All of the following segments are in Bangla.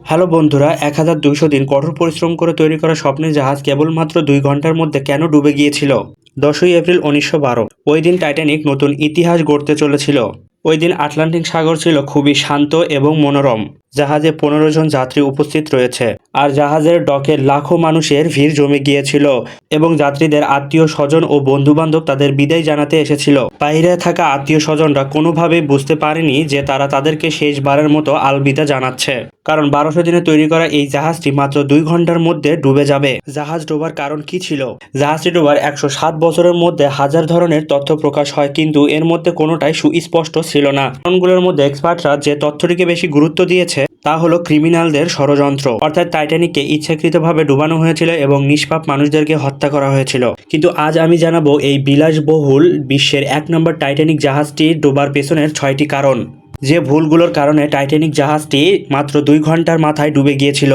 হ্যালো বন্ধুরা, 1200 দিন কঠোর পরিশ্রম করে তৈরি করা স্বপ্নের জাহাজ কেবলমাত্র 2 ঘন্টার মধ্যে কেন ডুবে গিয়েছিল? 10ই এপ্রিল 1912। ওই দিন টাইটানিক নতুন ইতিহাস গড়তে চলেছিল। ওই দিন আটলান্টিক সাগর ছিল খুবই শান্ত এবং মনোরম। জাহাজে 15 জন যাত্রী উপস্থিত রয়েছে, আর জাহাজের ডকে লাখো মানুষের ভিড় জমে গিয়েছিল এবং যাত্রীদের আত্মীয় স্বজন ও বন্ধু বান্ধব তাদের বিদায় জানাতে এসেছিল। বাইরে থাকা আত্মীয় স্বজনরা কোনোভাবেই বুঝতে পারেনি যে তারা তাদেরকে শেষবারের মতো আলবিদা জানাচ্ছে, কারণ 1200 দিনে তৈরি করা এই জাহাজটি মাত্র 2 ঘন্টার মধ্যে ডুবে যাবে। জাহাজ ডোবার কারণ কি ছিল? জাহাজটি ডোবার 107 বছরের মধ্যে হাজার ধরনের তথ্য প্রকাশ হয়, কিন্তু এর মধ্যে কোনোটাই সুস্পষ্ট ছিল না। কারণগুলোর মধ্যে এক্সপার্টরা যে তথ্যটিকে বেশি গুরুত্ব দিয়েছে তা হলো ক্রিমিনালদের ষড়যন্ত্র, অর্থাৎ টাইটানিককে ইচ্ছাকৃতভাবে ডুবানো হয়েছিল এবং নিষ্পাপ মানুষদেরকে হত্যা করা হয়েছিল। কিন্তু আজ আমি জানাবো এই বিলাসবহুল বিশ্বের 1 নম্বর টাইটানিক জাহাজটি ডোবার পেছনের 6টি কারণ, যে ভুলগুলোর কারণে টাইটানিক জাহাজটি মাত্র 2 ঘন্টার মাথায় ডুবে গিয়েছিল।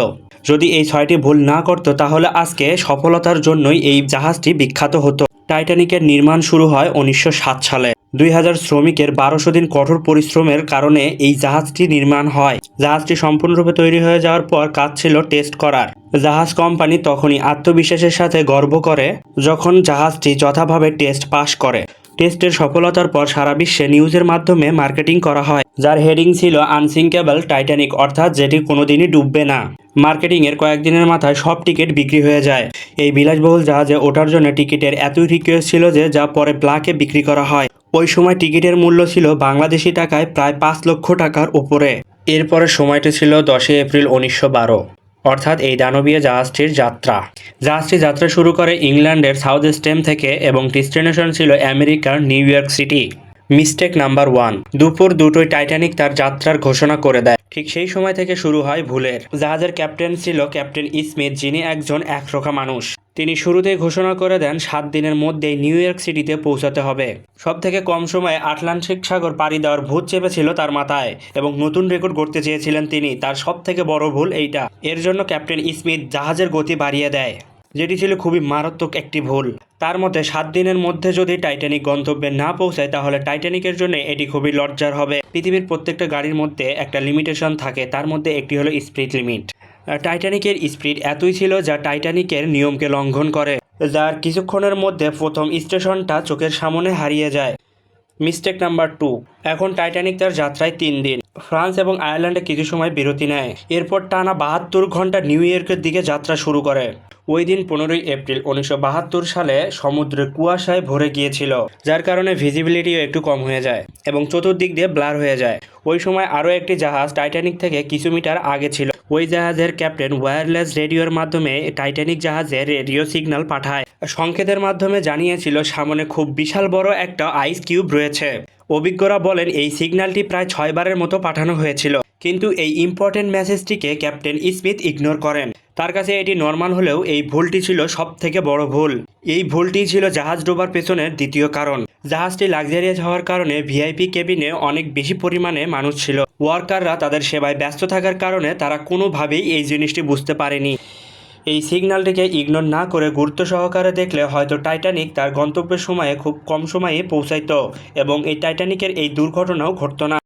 যদি এই 6টি ভুল না করতো তাহলে আজকে সফলতার জন্যই এই জাহাজটি বিখ্যাত হতো। টাইটানিকের নির্মাণ শুরু হয় 1907 সালে। 2000 শ্রমিকের 1200 দিন কঠোর পরিশ্রমের কারণে এই জাহাজটি নির্মাণ হয়। জাহাজটি সম্পূর্ণরূপে তৈরি হয়ে যাওয়ার পর কাজ ছিল টেস্ট করার। জাহাজ কোম্পানি তখনই আত্মবিশ্বাসের সাথে গর্ব করে যখন জাহাজটি যথাভাবে টেস্ট পাস করে। টেস্টের সফলতার পর সারা বিশ্বে নিউজের মাধ্যমে মার্কেটিং করা হয়, যার হেডিং ছিল আনসিঙ্কেবল টাইটানিক, অর্থাৎ যেটি কোনোদিনই ডুববে না। মার্কেটিংয়ের কয়েকদিনের মাথায় সব টিকিট বিক্রি হয়ে যায়। এই বিলাসবহুল জাহাজে ওঠার জন্য টিকিটের এতই রিকোয়েস্ট ছিল যে যা পরে ব্ল্যাকে বিক্রি করা হয়। ওই সময় টিকিটের মূল্য ছিল বাংলাদেশি টাকায় প্রায় 5 লক্ষ টাকার উপরে। এরপরের সময়টি ছিল 10 এপ্রিল 1912, অর্থাৎ এই দানবীয় জাহাজটির যাত্রা। জাহাজটি যাত্রা শুরু করে ইংল্যান্ডের সাউথ স্টেম থেকে এবং ডেস্টিনেশন ছিল আমেরিকার new York city. Mistake number 1, দুপুর 2টোয় টাইটানিক তার যাত্রার ঘোষণা করে দেয়। ঠিক সেই সময় থেকে শুরু হয় ভুলের। জাহাজের ক্যাপ্টেন ছিল ক্যাপ্টেন স্মিথ, যিনি একজন একরোখা মানুষ। তিনি শুরুতেই ঘোষণা করে দেন 7 দিনের মধ্যেই নিউ ইয়র্ক সিটিতে পৌঁছাতে হবে। সব থেকে কম সময়ে আটলান্টিক সাগর পাড়ি দেওয়ার ভূত চেপেছিল তার মাথায় এবং নতুন রেকর্ড গড়তে চেয়েছিলেন তিনি। তার সব থেকে বড় ভুল এইটা। এর জন্য ক্যাপ্টেন স্মিথ জাহাজের গতি বাড়িয়ে দেয়, যেটি ছিল খুবই মারাত্মক একটি ভুল। তার মতে 7 দিনের মধ্যে যদি টাইটানিক গন্তব্যে না পৌঁছায় তাহলে টাইটানিকের জন্য এটি খুবই লজ্জার হবে। পৃথিবীর প্রত্যেকটা গাড়ির মধ্যে একটা লিমিটেশন থাকে, তার মধ্যে একটি হলো স্পিড লিমিট। টাইটানিকের স্পিড এতই ছিল যা টাইটানিকের নিয়মকে লঙ্ঘন করে, যার কিছুক্ষণের মধ্যে প্রথম স্টেশনটা চোখের সামনে হারিয়ে যায়। মিস্টেক নাম্বার 2, এখন টাইটানিক তার যাত্রায় 3 দিন। ফ্রান্স এবং আয়ারল্যান্ডে কিছু সময় বিরতি নেয়, এরপর টানা 72 ঘন্টা নিউ ইয়র্কের দিকে যাত্রা শুরু করে। ওই দিন 15ই এপ্রিল 1972 সালে সমুদ্রে কুয়াশায় ভরে গিয়েছিল, যার কারণে ভিজিবিলিটিও একটু কম হয়ে যায় এবং চতুর্দিক দিয়ে ব্লার হয়ে যায়। ওই সময় আরও একটি জাহাজ টাইটানিক থেকে কিছু মিটার আগে ছিল। ওই জাহাজের ক্যাপ্টেন ওয়্যারলেস রেডিওর মাধ্যমে টাইটানিক জাহাজের রেডিও সিগন্যাল পাঠায়। সংকেতের মাধ্যমে জানিয়েছিল সামনে খুব বিশাল বড় একটা আইস কিউব রয়েছে। অভিজ্ঞরা বলেন এই সিগন্যালটি প্রায় 6 বারের মতো পাঠানো হয়েছিল, কিন্তু এই ইম্পর্টেন্ট মেসেজটিকে ক্যাপ্টেন স্মিথ ইগনোর করেন। তার কাছে এটি নর্মাল হলেও এই ভুলটি ছিল সব থেকে বড় ভুল। এই ভুলটি ছিল জাহাজ ডোবার পেছনের দ্বিতীয় কারণ। জাহাজটি লাক্সারিয়াস হওয়ার কারণে ভিআইপি কেবিনে অনেক বেশি পরিমাণে মানুষ ছিল। ওয়ার্কাররা তাদের সেবায় ব্যস্ত থাকার কারণে তারা কোনোভাবেই এই জিনিসটি বুঝতে পারেনি। এই সিগন্যালটিকে ইগনোর না করে গুরুত্ব সহকারে দেখলে হয়তো টাইটানিক তার গন্তব্যের সময়ে খুব কম সময়ে পৌঁছাইতো এবং এই টাইটানিকের এই দুর্ঘটনাও ঘটতো না।